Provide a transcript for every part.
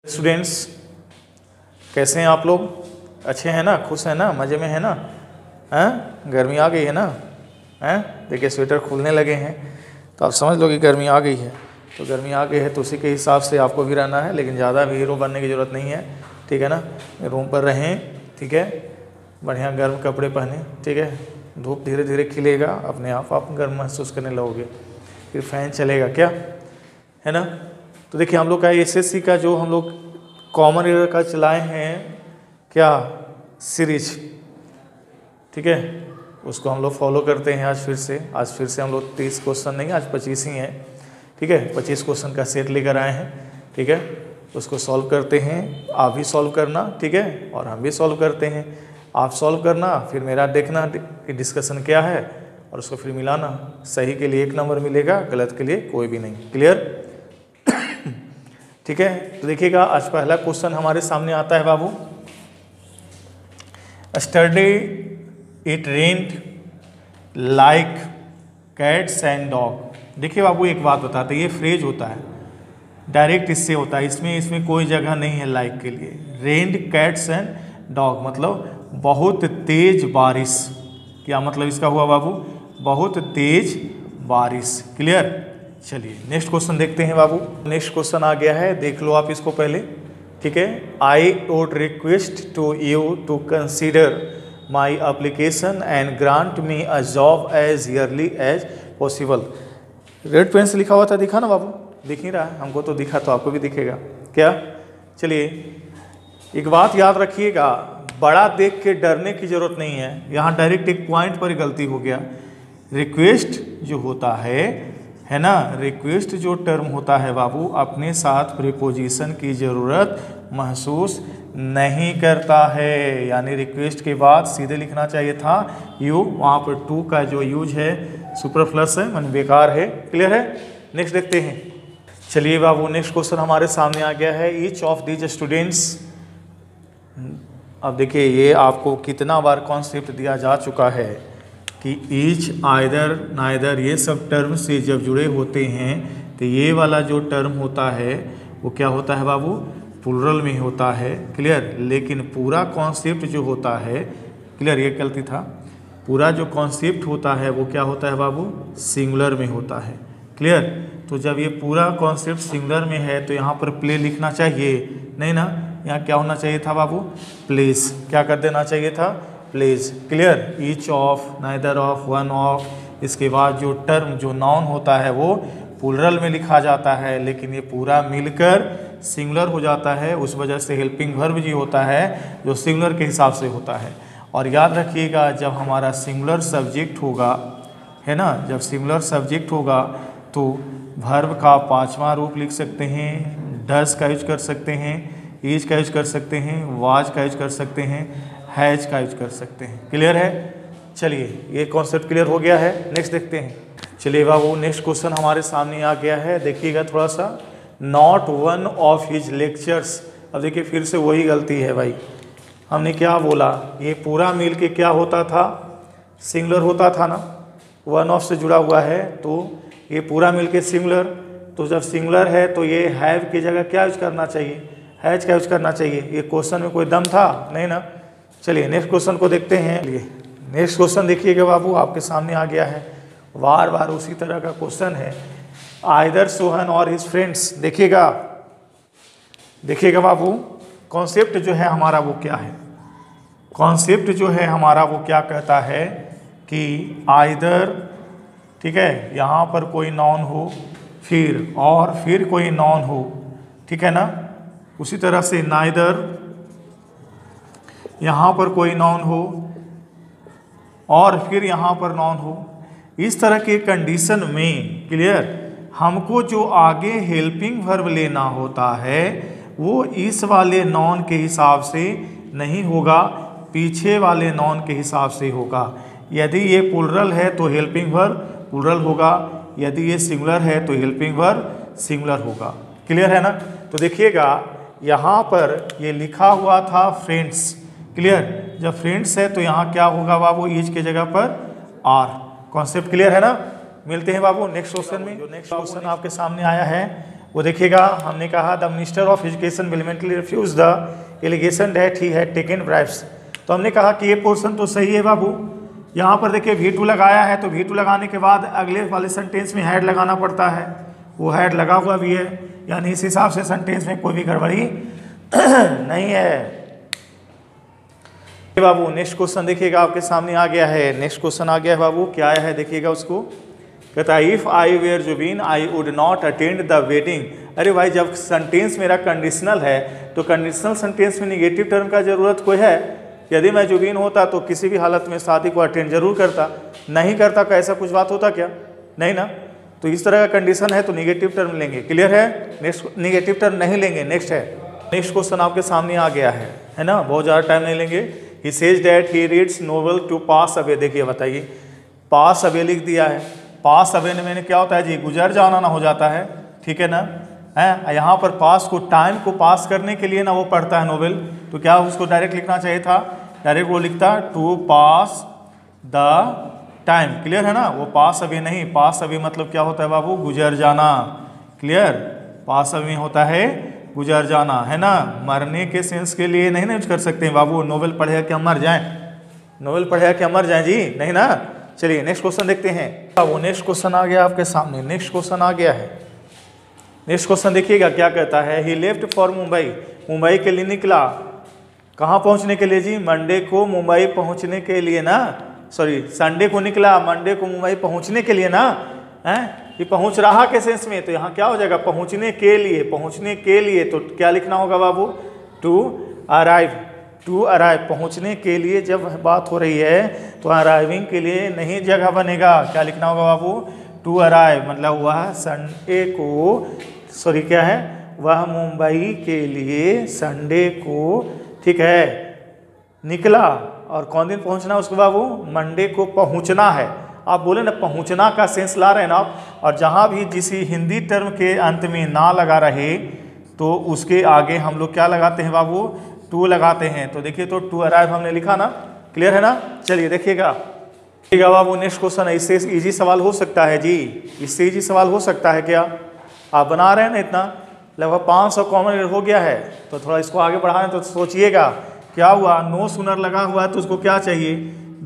Students, कैसे हैं आप लोग? अच्छे हैं ना? खुश हैं ना? मज़े में है ना? हैं? गर्मी आ गई है ना? हैं? देखिए स्वेटर खुलने लगे हैं तो आप समझ लो कि गर्मी आ गई है। तो गर्मी आ गई है तो उसी के हिसाब से आपको भी रहना है, लेकिन ज़्यादा भी हीरो बनने की ज़रूरत नहीं है, ठीक है ना? रूम पर रहें, ठीक है? बढ़िया गर्म कपड़े पहने, ठीक है? धूप धीरे धीरे खिलेगा, अपने आप गर्म महसूस करने लगोगे, फिर फैन चलेगा क्या, है ना? तो देखिए हम लोग का एसएससी का जो हम लोग कॉमन एरर का चलाए हैं क्या सीरीज, ठीक है, उसको हम लोग फॉलो करते हैं आज फिर से हम लोग 30 क्वेश्चन नहीं, आज 25 ही हैं, ठीक है? 25 क्वेश्चन का सेट लेकर आए हैं, ठीक है? उसको सॉल्व करते हैं, आप भी सॉल्व करना, ठीक है? और हम भी सॉल्व करते हैं, आप सॉल्व करना, फिर मेरा देखना कि डिस्कशन क्या है और उसको फिर मिलाना। सही के लिए 1 नंबर मिलेगा, गलत के लिए कोई भी नहीं। क्लियर? ठीक है, तो देखिएगा आज पहला क्वेश्चन हमारे सामने आता है बाबू, study it rained like cats and dog. देखिए बाबू एक बात बताते, ये फ्रेज होता है, डायरेक्ट इससे होता है, इसमें कोई जगह नहीं है लाइक के लिए। रेन्ड कैट्स एंड डॉग मतलब बहुत तेज बारिश। क्या मतलब इसका हुआ बाबू? बहुत तेज बारिश। क्लियर? चलिए नेक्स्ट क्वेश्चन देखते हैं बाबू। नेक्स्ट क्वेश्चन आ गया है, देख लो आप इसको पहले, ठीक है? I would request to you to consider my application and grant me a job as early as possible. Red pen से लिखा हुआ था, दिखा ना बाबू? दिख नहीं रहा है हमको, तो दिखा तो आपको भी दिखेगा क्या? चलिए एक बात याद रखिएगा, बड़ा देख के डरने की जरूरत नहीं है। यहाँ डायरेक्ट एक पॉइंट पर गलती हो गया। रिक्वेस्ट जो होता है ना, रिक्वेस्ट जो टर्म होता है बाबू, अपने साथ प्रीपोजिशन की ज़रूरत महसूस नहीं करता है। यानी रिक्वेस्ट के बाद सीधे लिखना चाहिए था यू, वहाँ पर टू का जो यूज है सुपरफ्लस है, मन बेकार है। क्लियर है? नेक्स्ट देखते हैं। चलिए बाबू नेक्स्ट क्वेश्चन हमारे सामने आ गया है, ईच ऑफ दीज स्टूडेंट्स। अब देखिए ये आपको कितना बार कॉन्सेप्ट दिया जा चुका है कि ईच, आइदर, नाइदर, ये सब टर्म से जब जुड़े होते हैं तो ये वाला जो टर्म होता है वो क्या होता है बाबू? प्लूरल में होता है। क्लियर? लेकिन पूरा कॉन्सेप्ट जो होता है, क्लियर, ये गलती था, पूरा जो कॉन्सेप्ट होता है वो क्या होता है बाबू? सिंगुलर में होता है। क्लियर? तो जब ये पूरा कॉन्सेप्ट सिंगुलर में है तो यहाँ पर प्ले लिखना चाहिए नहीं ना, यहाँ क्या होना चाहिए था बाबू? प्लेस। क्या कर देना चाहिए था? Place. Clear? Each of, neither of, one of, इसके बाद जो टर्म जो नाउन होता है वो प्लूरल में लिखा जाता है, लेकिन ये पूरा मिलकर सिंगुलर हो जाता है। उस वजह से हेल्पिंग वर्ब जी होता है जो सिंगुलर के हिसाब से होता है। और याद रखिएगा जब हमारा सिंगुलर सब्जेक्ट होगा, है ना, जब सिंगुलर सब्जेक्ट होगा तो वर्ब का 5वां रूप लिख सकते हैं, डस का यूज कर सकते हैं, इज का यूज कर सकते हैं, वाज का यूज कर सकते हैं, हैज का यूज कर सकते हैं। क्लियर है? चलिए ये कॉन्सेप्ट क्लियर हो गया है। नेक्स्ट देखते हैं। चलिए बाबू नेक्स्ट क्वेश्चन हमारे सामने आ गया है, देखिएगा थोड़ा सा। Not one of his lectures. अब देखिए फिर से वही गलती है भाई, हमने क्या बोला, ये पूरा मिल के क्या होता था? सिंगुलर होता था ना, वन ऑफ से जुड़ा हुआ है तो ये पूरा मिल के सिंगुलर। तो जब सिंगुलर है तो ये हैव की जगह क्या यूज करना चाहिए? हैज का यूज करना चाहिए। ये क्वेश्चन में कोई दम था नहीं ना। चलिए नेक्स्ट क्वेश्चन को देखते हैं। नेक्स्ट क्वेश्चन देखिएगा बाबू, आपके सामने आ गया है, बार बार उसी तरह का क्वेश्चन है। आइदर सोहन और हिज फ्रेंड्स। देखिएगा बाबू कॉन्सेप्ट जो है हमारा वो क्या है? कॉन्सेप्ट जो है हमारा वो क्या कहता है कि आइदर, ठीक है, यहाँ पर कोई नाउन हो फिर और फिर कोई नाउन हो, ठीक है ना। उसी तरह से नाइदर, यहाँ पर कोई नाउन हो और फिर यहाँ पर नाउन हो। इस तरह के कंडीशन में, क्लियर, हमको जो आगे हेल्पिंग वर्ब लेना होता है वो इस वाले नाउन के हिसाब से नहीं होगा, पीछे वाले नाउन के हिसाब से होगा। यदि ये प्लूरल है तो हेल्पिंग वर्ब प्लूरल होगा, यदि ये सिंगुलर है तो हेल्पिंग वर्ब सिंगुलर होगा। क्लियर है ना? तो देखिएगा यहाँ पर ये लिखा हुआ था फ्रेंड्स। क्लियर? जब फ्रेंड्स है तो यहाँ क्या होगा बाबू? इज के जगह पर आर। कॉन्सेप्ट क्लियर है ना? मिलते हैं बाबू नेक्स्ट क्वेश्चन में। जो नेक्स्ट क्वेश्चन आपके सामने आया है, वो देखिएगा, हमने कहा the minister of education vehemently refuse the allegation that he had taken bribes. तो हमने कहा कि ये पोर्शन तो सही है बाबू। यहाँ पर देखिए V2 लगाया है, तो V2 लगाने के बाद अगले वाले सेंटेंस में हैड लगाना पड़ता है, वो हैड लगा हुआ भी है, यानी इस हिसाब से सेंटेंस में कोई भी गड़बड़ी नहीं है बाबू। नेक्स्ट क्वेश्चन देखिएगा आपके सामने आ गया है। नेक्स्ट क्वेश्चन आ गया है बाबू, क्या आया है देखिएगा उसको। कहता है if I were Zubin I would not attend the wedding. अरे भाई, जब सेंटेंस मेरा कंडीशनल है तो कंडीशनल सेंटेंस में निगेटिव टर्म का जरूरत कोई है? यदि मैं जुबीन होता तो किसी भी हालत में शादी को अटेंड जरूर करता, नहीं करता का ऐसा कुछ बात होता क्या? नहीं ना। तो इस तरह का कंडीशन है तो निगेटिव टर्म लेंगे, क्लियर है। नेक्स्ट निगेटिव टर्म नहीं लेंगे। नेक्स्ट है, नेक्स्ट क्वेश्चन आपके सामने आ गया है ना, बहुत ज़्यादा टाइम नहीं लेंगे। He says that he reads novel to pass away. देखिए बताइए, पास अवे लिख दिया है। पास अवे ने मैंने क्या होता है जी, गुजर जाना ना हो जाता है, ठीक है ना। है यहाँ पर पास को, टाइम को पास करने के लिए ना वो पढ़ता है नोवेल, तो क्या उसको डायरेक्ट लिखना चाहिए था? डायरेक्ट वो लिखता to pass the time, clear है ना। वो पास अवे नहीं, पास अवे मतलब क्या होता है बाबू? गुजर जाना, क्लियर। पास अवे होता है गुजर जाना, है ना। मरने के सेंस के लिए नहीं ना यूज कर सकते हैं बाबू। नोवेल पढ़ेगा कि हम मर जाएं? नोवेल पढ़ेगा कि हम मर जाएं जी? नहीं ना। चलिए नेक्स्ट क्वेश्चन देखते हैं। वो नेक्स्ट क्वेश्चन आ गया आपके सामने। नेक्स्ट क्वेश्चन आ गया है। नेक्स्ट क्वेश्चन देखिएगा क्या कहता है। ही लेफ्ट फॉर मुंबई। मुंबई के लिए निकला। कहाँ पहुँचने के लिए जी? मंडे को मुंबई पहुँचने के लिए ना, सॉरी संडे को निकला, मंडे को मुंबई पहुँचने के लिए ना। है ये पहुँच रहा के सेंस में, तो यहाँ क्या हो जाएगा? पहुँचने के लिए, पहुँचने के लिए। तो क्या लिखना होगा बाबू? To arrive. टू अराइव, पहुँचने के लिए जब बात हो रही है तो अराइविंग के लिए नहीं जगह बनेगा। क्या लिखना होगा बाबू? टू अराइव, मतलब वह संडे को, सॉरी क्या है, वह मुंबई के लिए संडे को, ठीक है, निकला। और कौन दिन पहुंचना उसको बाबू? मंडे को पहुंचना है। आप बोले ना पहुंचना का सेंस ला रहे हैं ना आप। और जहां भी जिस हिंदी टर्म के अंत में ना लगा रहे तो उसके आगे हम लोग क्या लगाते हैं बाबू? टू लगाते हैं। तो देखिए, तो टू अराइव हमने लिखा ना, क्लियर है ना। चलिए देखिएगा बाबू, नेक्स्ट क्वेश्चन है। इससे इजी सवाल हो सकता है जी, इससे इजी सवाल हो सकता है क्या? आप बना रहे हैं ना, इतना लगभग 500 कॉमन हो गया है, तो थोड़ा इसको आगे बढ़ाएं तो सोचिएगा क्या हुआ। नो सुनर लगा हुआ है तो उसको क्या चाहिए?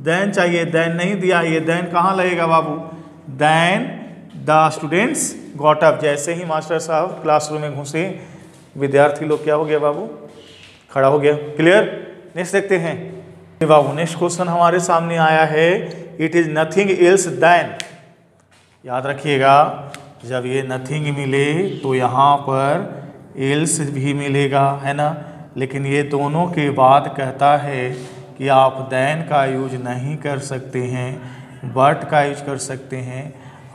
देन चाहिए। देन नहीं दिया, ये देन कहाँ लगेगा बाबू? Then the students got up. जैसे ही मास्टर साहब क्लासरूम में घुसे, विद्यार्थी लोग क्या हो गया बाबू? खड़ा हो गया, क्लियर। नेक्स्ट देखते हैं बाबू। नेक्स्ट क्वेश्चन हमारे सामने आया है। It is nothing else than. याद रखिएगा, जब ये नथिंग मिले तो यहाँ पर एल्स भी मिलेगा, है ना। लेकिन ये दोनों के बाद कहता है कि आप देन का यूज नहीं कर सकते हैं, बट का यूज कर सकते हैं।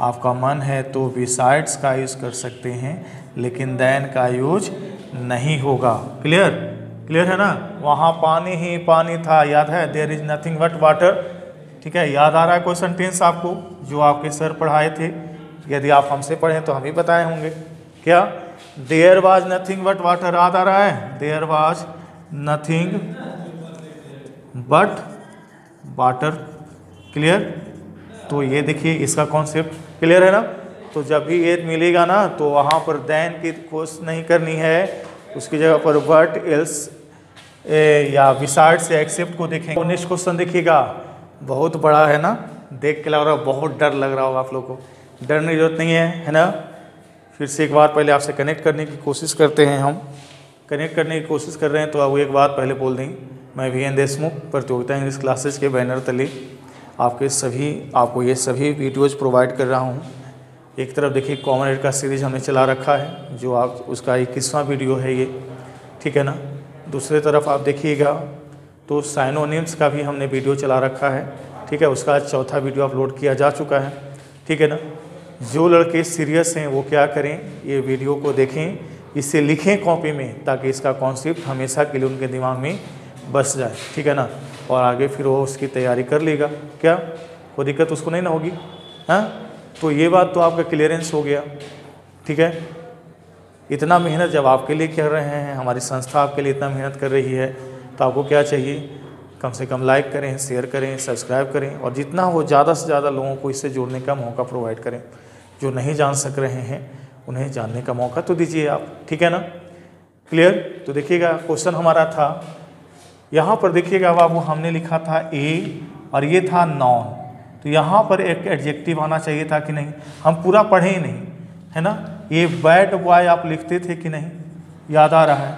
आपका मन है तो बिसाइड्स का यूज कर सकते हैं, लेकिन देन का यूज नहीं होगा। क्लियर, क्लियर है ना। वहाँ पानी ही पानी था, याद है, there is nothing but water. ठीक है, याद आ रहा है कोई सेंटेंस आपको जो आपके सर पढ़ाए थे? यदि आप हमसे पढ़ें तो हम ही बताए होंगे। क्या? There was nothing but water, याद आ रहा है? There was nothing but water, clear. तो ये देखिए इसका कॉन्सेप्ट क्लियर है ना। तो जब भी ये मिलेगा ना तो वहाँ पर देन की कोशिश नहीं करनी है, उसकी जगह पर बट, एल्स या बिसाइड्स या एक्सेप्ट को देखेंगे। नेक्स्ट क्वेश्चन देखिएगा, बहुत बड़ा है ना, देख के लग रहा है बहुत डर लग रहा होगा आप लोग को। डरने की जरूरत नहीं है ना। फिर से एक बार पहले आपसे कनेक्ट करने की कोशिश करते हैं, हम कनेक्ट करने की कोशिश कर रहे हैं। तो अब एक बात पहले बोल दें, मैं VN देशमुख प्रतियोगिता इंग्लिश क्लासेस के बैनर तले आपको ये सभी वीडियोज़ प्रोवाइड कर रहा हूँ। एक तरफ देखिए कॉमन एड का सीरीज हमने चला रखा है, जो आप उसका 21वां वीडियो है ये, ठीक है ना। दूसरी तरफ आप देखिएगा तो साइनोनिम्स का भी हमने वीडियो चला रखा है, ठीक है। उसका आज चौथा वीडियो अपलोड किया जा चुका है, ठीक है ना। जो लड़के सीरियस हैं वो क्या करें, ये वीडियो को देखें, इसे लिखें कॉपी में, ताकि इसका कॉन्सेप्ट हमेशा के लिए उनके दिमाग में बस जाए, ठीक है ना। और आगे फिर वो उसकी तैयारी कर लेगा, क्या कोई दिक्कत उसको नहीं ना होगी। हाँ, तो ये बात तो आपका क्लियरेंस हो गया, ठीक है। इतना मेहनत जब आपके लिए कर रहे हैं, हमारी संस्था आपके लिए इतना मेहनत कर रही है, तो आपको क्या चाहिए? कम से कम लाइक करें, शेयर करें, सब्सक्राइब करें, और जितना हो ज़्यादा से ज़्यादा लोगों को इससे जुड़ने का मौका प्रोवाइड करें। जो नहीं जान सक रहे हैं उन्हें जानने का मौका तो दीजिए आप, ठीक है ना। क्लियर। तो देखिएगा क्वेश्चन हमारा था, यहाँ पर देखिएगा बाबू हमने लिखा था ए और ये था नॉन, तो यहाँ पर एक एडजेक्टिव आना चाहिए था कि नहीं, हम पूरा पढ़े ही नहीं, है ना। ये बैड बॉय आप लिखते थे कि नहीं, याद आ रहा है।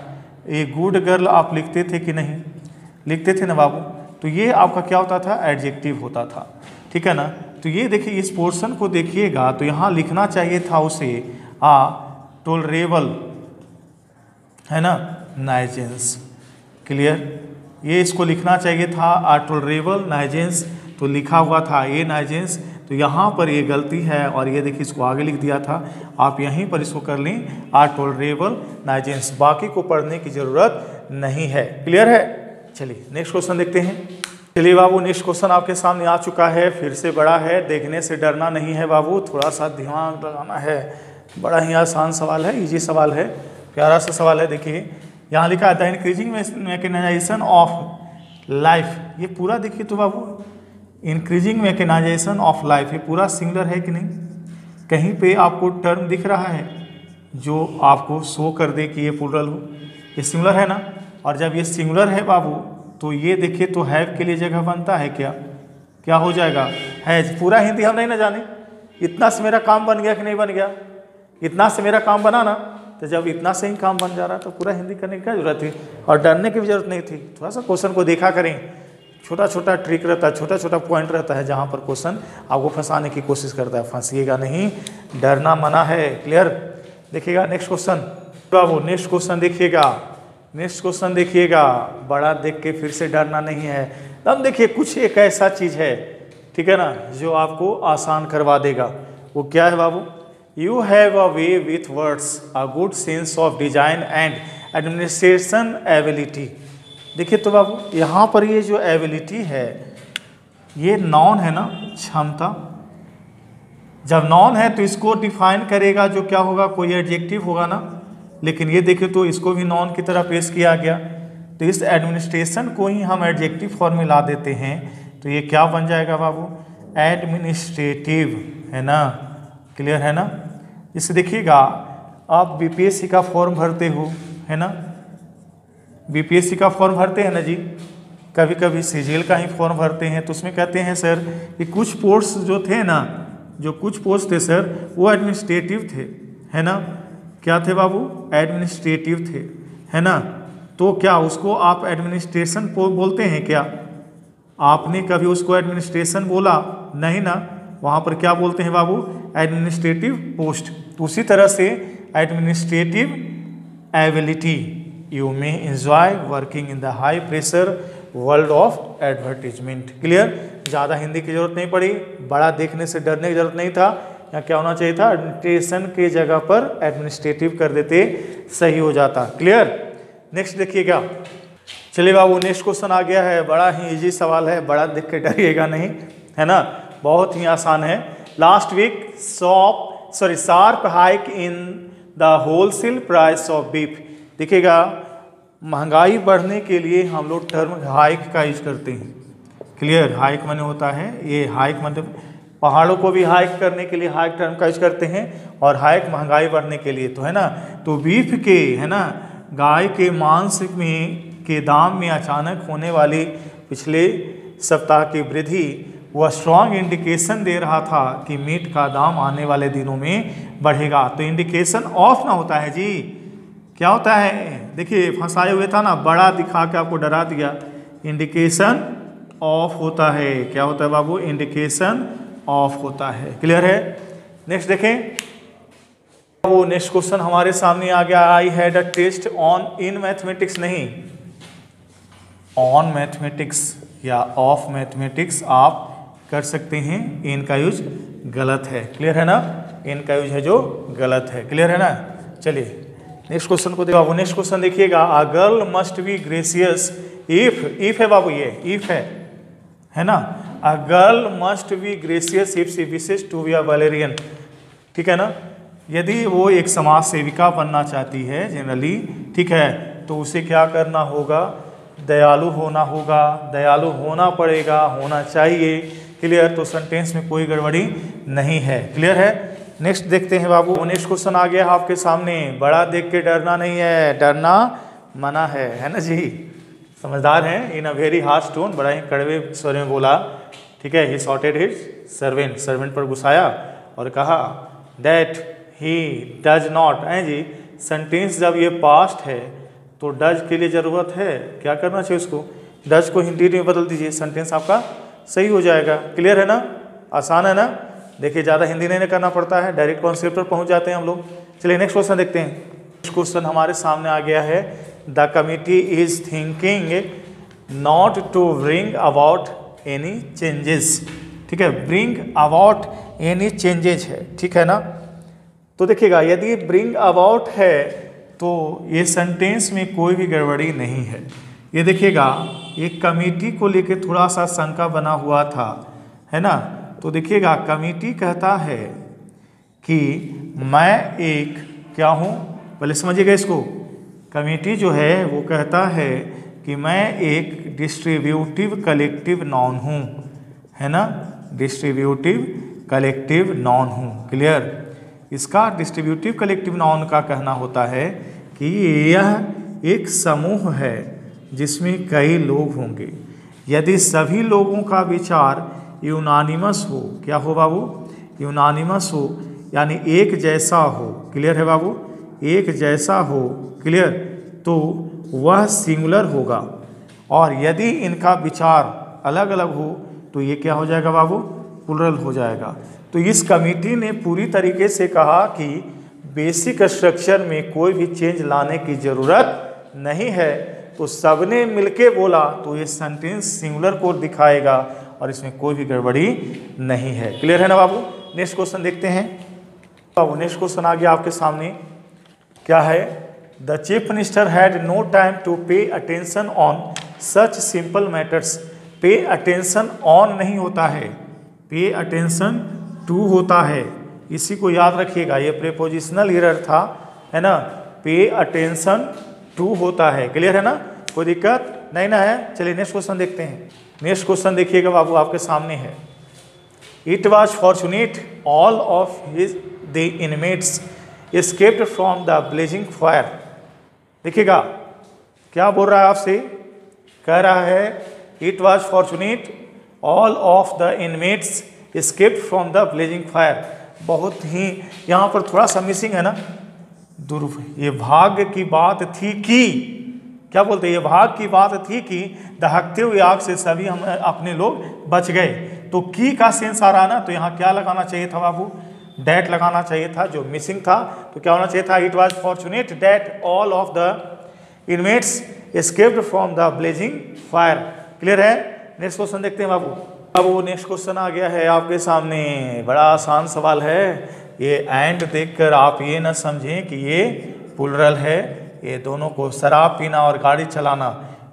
ए गुड गर्ल आप लिखते थे कि नहीं, लिखते थे ना बाबू। तो ये आपका क्या होता था, एडजेक्टिव होता था, ठीक है ना। तो ये देखिए इस पोर्शन को देखिएगा तो यहाँ लिखना चाहिए था उसे आ टोलरेबल, है ना, नाइजेंस। क्लियर। ये इसको लिखना चाहिए था आ टोलरेबल नाइजेंस, तो लिखा हुआ था ए नाइजेंस, तो यहाँ पर ये गलती है और ये देखिए इसको आगे लिख दिया था। आप यहीं पर इसको कर लें आ टोलरेबल नाइजेंस, बाकी को पढ़ने की ज़रूरत नहीं है। क्लियर है। चलिए नेक्स्ट क्वेश्चन देखते हैं। चलिए बाबू नेक्स्ट क्वेश्चन आपके सामने आ चुका है, फिर से बड़ा है, देखने से डरना नहीं है बाबू, थोड़ा सा दिमाग लगाना है। बड़ा ही आसान सवाल है, इजी सवाल है, प्यारा सा सवाल है। देखिए यहाँ लिखा है the increasing mechanisation of life, ये पूरा देखिए तो बाबू इंक्रीजिंग मैकेनाइजेशन ऑफ लाइफ, ये पूरा सिंगुलर है कि नहीं, कहीं पे आपको टर्म दिख रहा है जो आपको शो कर दे कि ये प्लूरल हो, ये सिंगुलर है ना। और जब ये सिंगुलर है बाबू तो ये देखिए तो हैव के लिए जगह बनता है, क्या क्या हो जाएगा, हैज। पूरा हिंदी हम नहीं ना जाने, इतना से मेरा काम बन गया कि नहीं बन गया, इतना से मेरा काम बना ना, तो जब इतना से ही काम बन जा रहा तो पूरा हिंदी करने की क्या जरूरत थी, और डरने की भी जरूरत नहीं थी। थोड़ा सा क्वेश्चन को देखा करें, छोटा छोटा ट्रिक रहता है, छोटा छोटा पॉइंट रहता है जहाँ पर क्वेश्चन आपको फंसाने की कोशिश करता है, फंसिएगा नहीं, डरना मना है। क्लियर। देखिएगा नेक्स्ट क्वेश्चन बाबू, नेक्स्ट क्वेश्चन देखिएगा, नेक्स्ट क्वेश्चन देखिएगा, बड़ा देख के फिर से डरना नहीं है। अब देखिए कुछ एक ऐसा चीज़ है, ठीक है ना, जो आपको आसान करवा देगा। वो क्या है बाबू, you have a way with words, a good sense of design and administration ability. देखिए तो बाबू यहाँ पर ये जो एबिलिटी है ये नॉन है ना, क्षमता। जब नॉन है तो इसको डिफाइन करेगा जो क्या होगा, कोई एडजेक्टिव होगा ना, लेकिन ये देखिए तो इसको भी नॉन की तरह पेश किया गया, तो इस एडमिनिस्ट्रेशन को ही हम एडजेक्टिव फॉर्म में ला देते हैं, तो ये क्या बन जाएगा बाबू, एडमिनिस्ट्रेटिव, है ना। क्लियर है ना। इससे देखिएगा आप बीपीएससी का फॉर्म भरते हो, है ना, बीपीएससी का फॉर्म भरते हैं ना जी, कभी कभी सीजीएल का ही फॉर्म भरते हैं, तो उसमें कहते हैं सर कि कुछ पोस्ट जो थे ना, जो कुछ पोस्ट थे सर वो एडमिनिस्ट्रेटिव थे, है ना। क्या थे बाबू, एडमिनिस्ट्रेटिव थे, है ना। तो क्या उसको आप एडमिनिस्ट्रेशन बोलते हैं क्या, आपने कभी उसको एडमिनिस्ट्रेशन बोला नहीं ना, वहाँ पर क्या बोलते हैं बाबू, एडमिनिस्ट्रेटिव पोस्ट। तो उसी तरह से administrative ability, you may enjoy working in the high pressure world of advertisement. Clear. ज़्यादा हिंदी की जरूरत नहीं पड़ी, बड़ा देखने से डरने की जरूरत नहीं था, यहाँ क्या होना चाहिए था, एडमिनिस्ट्रेशन के जगह पर एडमिनिस्ट्रेटिव कर देते, सही हो जाता। क्लियर। नेक्स्ट देखिएगा। चलिए बाबू नेक्स्ट क्वेश्चन आ गया है, बड़ा ही इजी सवाल है, बड़ा देख के डरिएगा नहीं, है ना, बहुत ही आसान है। Last week sharp hike in the wholesale price of beef. देखिएगा महंगाई बढ़ने के लिए हम लोग टर्म हाइक का यूज करते हैं। क्लियर। हाइक माने होता है, ये हाइक मतलब पहाड़ों को भी हाइक करने के लिए हाइक टर्म का यूज करते हैं, और हाइक महंगाई बढ़ने के लिए, तो है ना। तो बीफ के, है ना, गाय के मांस में के दाम में अचानक होने वाली पिछले सप्ताह की वृद्धि वह स्ट्रॉन्ग इंडिकेशन दे रहा था कि मीट का दाम आने वाले दिनों में बढ़ेगा। तो इंडिकेशन ऑफ ना होता है जी, क्या होता है, देखिए फंसाए हुए था ना, बड़ा दिखा के आपको डरा दिया, इंडिकेशन ऑफ होता है। क्या होता है बाबू, इंडिकेशन ऑफ होता है। क्लियर है। नेक्स्ट देखें, वो नेक्स्ट क्वेश्चन हमारे सामने आ गया, I had a test on in mathematics, नहीं ऑन मैथमेटिक्स या ऑफ मैथमेटिक्स आप कर सकते हैं, इनका यूज गलत है। क्लियर है ना, इनका यूज है जो गलत है। क्लियर है ना। चलिए नेक्स्ट क्वेश्चन को देखो। नेक्स्ट क्वेश्चन देखिएगा, a girl must be gracious if है बाबू, ये इफ है ना, a girl must be gracious if she wishes to be a valerian. ठीक है ना, यदि वो एक समाज सेविका बनना चाहती है जनरली, ठीक है, तो उसे क्या करना होगा, दयालु होना होगा, दयालु होना पड़ेगा, होना चाहिए। क्लियर। तो सेंटेंस में कोई गड़बड़ी नहीं है। क्लियर है। नेक्स्ट देखते हैं बाबू। नेक्स्ट क्वेश्चन आ गया आपके सामने। बड़ा देख के डरना नहीं है, डरना मना है ना जी। समझदार हैं। इन अ वेरी हार्श टोन, बड़ा ही कड़वे स्वर में बोला, ठीक है। ही शॉटेड हिज सर्वेंट, सर्वेंट पर गुस्साया और कहा दैट ही डज नॉट। हैं जी, सेंटेंस जब ये पास्ट है तो डज के लिए ज़रूरत है, क्या करना चाहिए उसको, डज को हिंदी में बदल दीजिए, सेंटेंस आपका सही हो जाएगा। क्लियर है ना, आसान है ना। देखिए ज़्यादा हिंदी नहीं करना पड़ता है, डायरेक्ट कॉन्सेप्ट पर पहुंच जाते हैं हम लोग। चलिए नेक्स्ट क्वेश्चन देखते हैं। नेक्स्ट क्वेश्चन हमारे सामने आ गया है। The committee is thinking not to bring about any changes. ठीक है, ब्रिंग अबाउट एनी चेंजेज है, ठीक है ना। तो देखिएगा, यदि ब्रिंग अबाउट है तो ये सेंटेंस में कोई भी गड़बड़ी नहीं है। ये देखिएगा, ये कमिटी को लेके थोड़ा सा शंका बना हुआ था, है ना। तो देखिएगा, कमिटी कहता है कि मैं एक क्या हूँ, पहले समझिएगा इसको। कमिटी जो है वो कहता है कि मैं एक डिस्ट्रीब्यूटिव कलेक्टिव नाउन हूँ, है ना, डिस्ट्रीब्यूटिव कलेक्टिव नाउन हूँ। क्लियर। इसका डिस्ट्रीब्यूटिव कलेक्टिव नाउन का कहना होता है कि यह एक समूह है जिसमें कई लोग होंगे। यदि सभी लोगों का विचार यूनानिमस हो, क्या हो बाबू, यूनानिमस हो, यानी एक जैसा हो। क्लियर है बाबू, एक जैसा हो। क्लियर, तो वह सिंगुलर होगा। और यदि इनका विचार अलग अलग हो तो ये क्या हो जाएगा बाबू, प्लुरल हो जाएगा। तो इस कमिटी ने पूरी तरीके से कहा कि बेसिक स्ट्रक्चर में कोई भी चेंज लाने की ज़रूरत नहीं है। तो सबने मिलके बोला तो ये सेंटेंस सिंगुलर को दिखाएगा और इसमें कोई भी गड़बड़ी नहीं है। क्लियर है ना बाबू। नेक्स्ट क्वेश्चन देखते हैं बाबू। नेक्स्ट क्वेश्चन आ गया आपके सामने, क्या है। The chief minister had no time to pay attention on such simple matters. Pay attention on नहीं होता है, पे अटेंशन टू होता है। इसी को याद रखिएगा, ये प्रीपोजिशनल एरर था, है ना। पे अटेंशन टू होता है। क्लियर है ना, कोई दिक्कत नहीं ना है। चलिए नेक्स्ट क्वेश्चन देखते हैं। नेक्स्ट क्वेश्चन देखिएगा बाबू, आपके सामने है। It was fortunate all of his the inmates escaped from the blazing fire. देखिएगा क्या बोल रहा है आपसे, कह रहा है it was fortunate all of the inmates escaped from the blazing fire. बहुत ही यहाँ पर थोड़ा सा मिसिंग है ना, ये भाग्य की बात थी कि, क्या बोलते हैं, ये भाग्य की बात थी कि दहकते हुए आग से सभी हम अपने लोग बच गए। तो की का सेंस आ रहा ना, तो यहाँ क्या लगाना चाहिए था बाबू, डैट लगाना चाहिए था, जो मिसिंग था। तो क्या होना चाहिए था, it was fortunate that all of the inmates escaped from the blazing fire. Clear है। नेक्स्ट क्वेश्चन देखते हैं बाबू। अब वो नेक्स्ट क्वेश्चन आ गया है आपके सामने, बड़ा आसान सवाल है। ये एंड देखकर आप ये ना समझें कि ये प्लुरल है। ये दोनों को, शराब पीना और गाड़ी चलाना,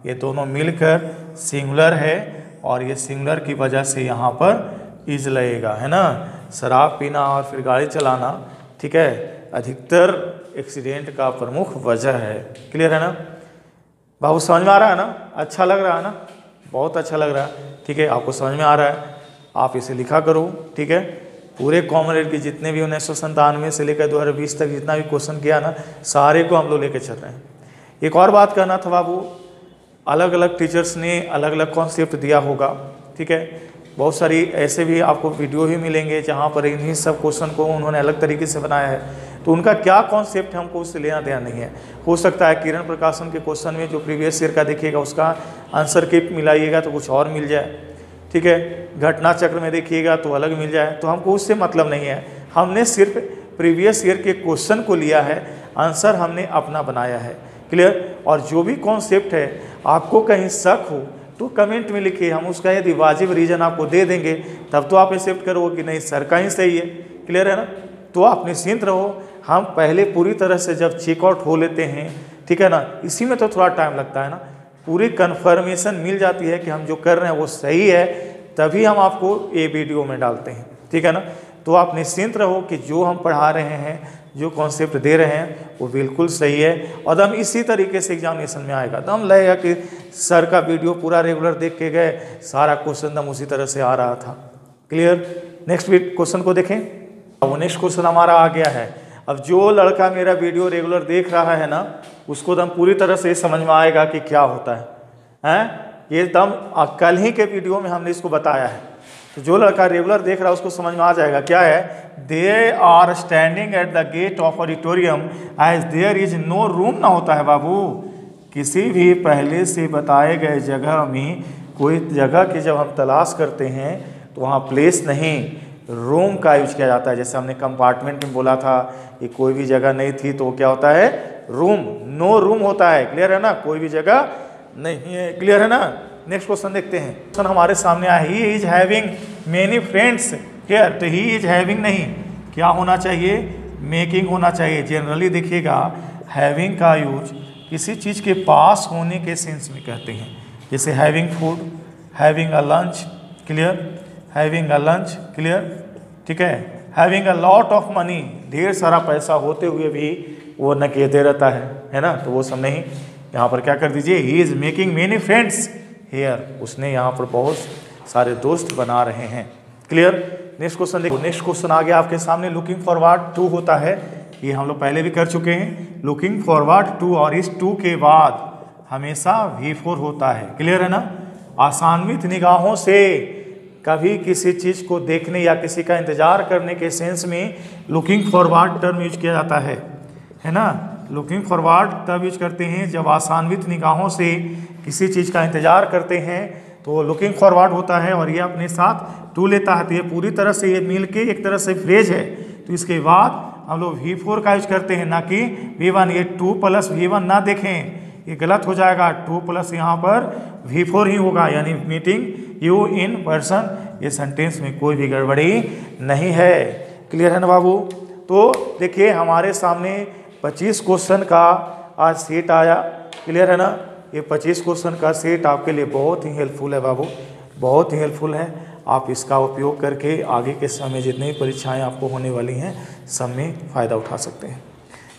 ये दोनों मिलकर सिंगुलर है और ये सिंगुलर की वजह से यहाँ पर इज लगेगा, है ना। शराब पीना और फिर गाड़ी चलाना, ठीक है, अधिकतर एक्सीडेंट का प्रमुख वजह है। क्लियर है ना बाबू, समझ में आ रहा है ना, अच्छा लग रहा है ना, बहुत अच्छा लग रहा है, ठीक है, आपको समझ में आ रहा है। आप इसे लिखा करो, ठीक है। पूरे कॉमनवेल्थ के जितने भी 1997 से लेकर 2020 तक जितना भी क्वेश्चन किया ना, सारे को हम लोग लेके चल रहे हैं। एक और बात करना था बाबू, अलग अलग टीचर्स ने अलग अलग कॉन्सेप्ट दिया होगा, ठीक है। बहुत सारी ऐसे भी आपको वीडियो ही मिलेंगे जहाँ पर इन्हीं सब क्वेश्चन को उन्होंने अलग तरीके से बनाया है। तो उनका क्या कॉन्सेप्ट है हमको उससे लेना देना नहीं है। हो सकता है किरण प्रकाशन के क्वेश्चन में जो प्रीवियस ईयर का देखिएगा उसका आंसर की मिलाइएगा तो कुछ और मिल जाए, ठीक है। घटना चक्र में देखिएगा तो अलग मिल जाए, तो हमको उससे मतलब नहीं है। हमने सिर्फ प्रीवियस ईयर के क्वेश्चन को लिया है, आंसर हमने अपना बनाया है। क्लियर। और जो भी कॉन्सेप्ट है आपको कहीं शक हो तो कमेंट में लिखिए, हम उसका यदि वाजिब रीज़न आपको दे देंगे तब तो आप एक्सेप्ट करोगे कि नहीं सर का ही सही है। क्लियर है ना, तो आप निश्चिंत रहो। हम पहले पूरी तरह से जब चेकआउट हो लेते हैं, ठीक है ना, इसी में तो थोड़ा टाइम लगता है ना, पूरी कन्फर्मेशन मिल जाती है कि हम जो कर रहे हैं वो सही है, तभी हम आपको ये वीडियो में डालते हैं, ठीक है ना। तो आप निश्चिंत रहो कि जो हम पढ़ा रहे हैं, जो कॉन्सेप्ट दे रहे हैं वो बिल्कुल सही है और हम इसी तरीके से एग्जामिनेशन में आएगा। तो हम लगेगा कि सर का वीडियो पूरा रेगुलर देख के गए, सारा क्वेश्चन हम उसी तरह से आ रहा था। क्लियर। नेक्स्ट क्वेश्चन को देखें। अब नेक्स्ट क्वेश्चन हमारा आ गया है। अब जो लड़का मेरा वीडियो रेगुलर देख रहा है ना, उसको एकदम पूरी तरह से समझ में आएगा कि क्या होता है, हैं? ये एकदम कल ही के वीडियो में हमने इसको बताया है, तो जो लड़का रेगुलर देख रहा है उसको समझ में आ जाएगा। क्या है? They are standing at the gate of auditorium as there is no room ना होता है बाबू। किसी भी पहले से बताए गए जगह में कोई जगह की जब हम तलाश करते हैं तो वहाँ प्लेस नहीं, रूम का यूज किया जाता है। जैसे हमने कंपार्टमेंट में बोला था कि कोई भी जगह नहीं थी तो क्या होता है? रूम। नो रूम होता है। क्लियर है ना? कोई भी जगह नहीं है। क्लियर है ना? नेक्स्ट क्वेश्चन देखते हैं। क्वेश्चन हमारे सामने आया, he is having many friends here. तो ही इज हैविंग नहीं, क्या होना चाहिए? मेकिंग होना चाहिए। जनरली देखिएगा हैविंग का यूज किसी चीज़ के पास होने के सेंस में कहते हैं, जैसे having food, having a lunch. Clear? Having a lunch. Clear? ठीक है। Having a lot of money, ढेर सारा पैसा होते हुए भी वो न कहते रहता है ना, तो वो सब नहीं। यहाँ पर क्या कर दीजिए, he is making many friends here, उसने यहाँ पर बहुत सारे दोस्त बना रहे हैं। क्लियर? नेक्स्ट क्वेश्चन देखो। नेक्स्ट क्वेश्चन आ गया आपके सामने, लुकिंग फॉरवर्ड टू होता है, ये हम लोग पहले भी कर चुके हैं। लुकिंग फॉरवर्ड टू, और इस टू के बाद हमेशा V4 होता है। क्लियर है ना? आसान्वित निगाहों से कभी किसी चीज़ को देखने या किसी का इंतजार करने के सेंस में लुकिंग फॉरवर्ड टर्म यूज किया जाता है ना? लुकिंग फॉरवर्ड तब यूज करते हैं जब आसान्वित निगाहों से किसी चीज़ का इंतजार करते हैं तो लुकिंग फॉरवर्ड होता है, और ये अपने साथ टू लेता है। तो ये पूरी तरह से ये मिल के एक तरह से फ्रेज है। तो इसके बाद हम लोग V4 का यूज करते हैं, ना कि V1। ये 2 + V1 ना देखें, ये गलत हो जाएगा। 2 प्लस यहाँ पर V4 ही होगा, यानी मीटिंग यू इन पर्सन। ये सेंटेंस में कोई भी गड़बड़ी नहीं है। क्लियर है ना बाबू? तो देखिए हमारे सामने 25 क्वेश्चन का आज सेट आया। क्लियर है ना? ये 25 क्वेश्चन का सेट आपके लिए बहुत ही हेल्पफुल है बाबू, बहुत ही हेल्पफुल है। आप इसका उपयोग करके आगे के समय जितनी परीक्षाएं आपको होने वाली हैं सब में फ़ायदा उठा सकते हैं।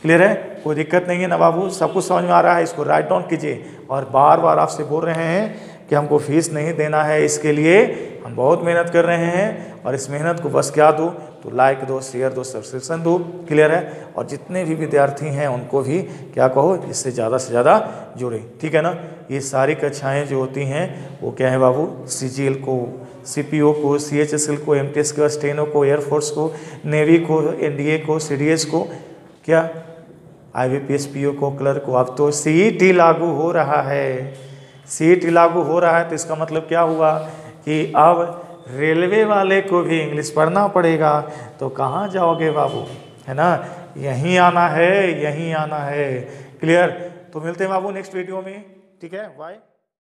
क्लियर है? कोई दिक्कत नहीं है ना बाबू? सब कुछ समझ में आ रहा है? इसको राइट डाउन कीजिए। और बार बार आपसे बोल रहे हैं कि हमको फीस नहीं देना है, इसके लिए हम बहुत मेहनत कर रहे हैं, और इस मेहनत को बस क्या दो, तो लाइक दो, शेयर दो, सब्सक्रिप्शन दो। क्लियर है? और जितने भी विद्यार्थी हैं उनको भी क्या कहो, इससे ज़्यादा से ज़्यादा जुड़े। ठीक है ना? ये सारी कक्षाएँ जो होती हैं वो क्या है बाबू? CGL को, CPO को, CHSL को, MTS को, स्टेनो को, एयरफोर्स को, नेवी को, NDA को, CDS को, क्या IBPS PO को, क्लर्क को। अब तो CET लागू हो रहा है। CET लागू हो रहा है तो इसका मतलब क्या हुआ कि अब रेलवे वाले को भी इंग्लिश पढ़ना पड़ेगा। तो कहाँ जाओगे बाबू? है ना? यहीं आना है, यहीं आना है। क्लियर? तो मिलते हैं बाबू नेक्स्ट वीडियो में। ठीक है? बाय।